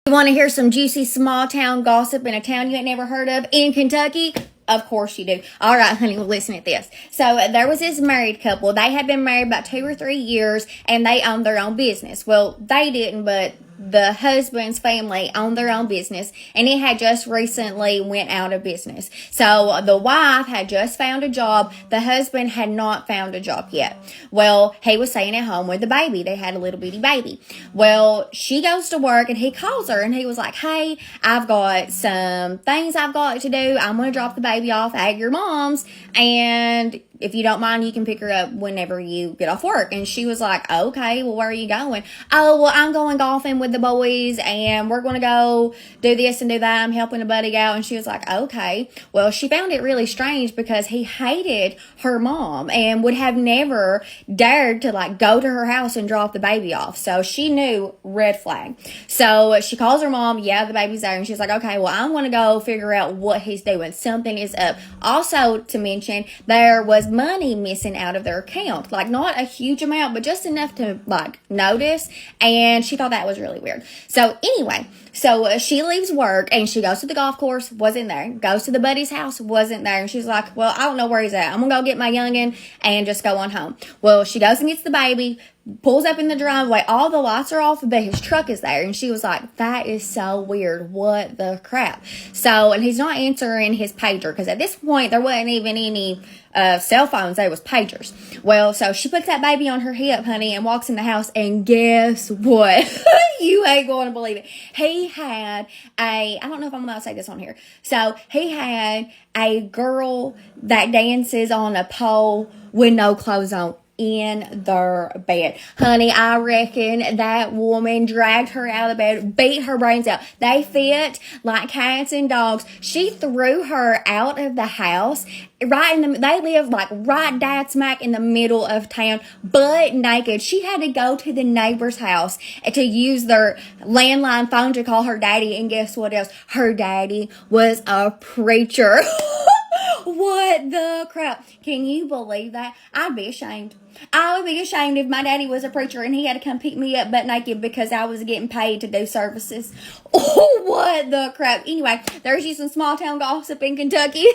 You want to hear some juicy small town gossip in a town you ain't never heard of in Kentucky? Of course you do. All right, honey, well, listen at this. So there was this married couple. They had been married about 2 or 3 years, and they owned their own business. Well, they didn't, but the husband's family owned their own business, and it had just recently went out of business. So the wife had just found a job. The husband had not found a job yet. Well, he was staying at home with the baby. They had a little bitty baby. Well, she goes to work, and he calls her, and he was like, hey, I've got some things I've got to do. I'm going to drop the baby off at your mom's, and if you don't mind, you can pick her up whenever you get off work. And she was like, okay, well, where are you going? Oh, well, I'm going golfing with the boys, and we're going to go do this and do that. I'm helping a buddy out. And she was like, okay. Well, she found it really strange because he hated her mom and would have never dared to go to her house and drop the baby off. So she knew, red flag. So she calls her mom. Yeah, the baby's there. And she's like, okay, well, I'm going to go figure out what he's doing. Something is up. Also, to mention, there was money missing out of their account, not a huge amount, but just enough to notice. And she thought that was really weird. So anyway, she leaves work and she goes to the golf course, wasn't there. Goes to the buddy's house, wasn't there. And she's like, well, I don't know where he's at. I'm gonna go get my youngin and just go on home. Well, she goes and gets the baby, pulls up in the driveway, all the lights are off, but his truck is there. And she was like, that is so weird. What the crap? So, and he's not answering his pager, because at this point, there wasn't even any cell phones. There was pagers. Well, so she puts that baby on her hip, honey, and walks in the house, and guess what? You ain't going to believe it. He had I don't know if I'm allowed to say this on here. So, he had a girl that dances on a pole with no clothes on in their bed. Honey, I reckon that woman dragged her out of bed, beat her brains out. They fit like cats and dogs. She threw her out of the house. They live right dad smack in the middle of town, butt naked. She had to go to the neighbor's house to use their landline phone to call her daddy. And guess what else? Her daddy was a preacher. What the crap? Can you believe that? I'd be ashamed. I would be ashamed if my daddy was a preacher and he had to come pick me up butt naked because I was getting paid to do services. Oh, what the crap? Anyway, there's you some small town gossip in Kentucky.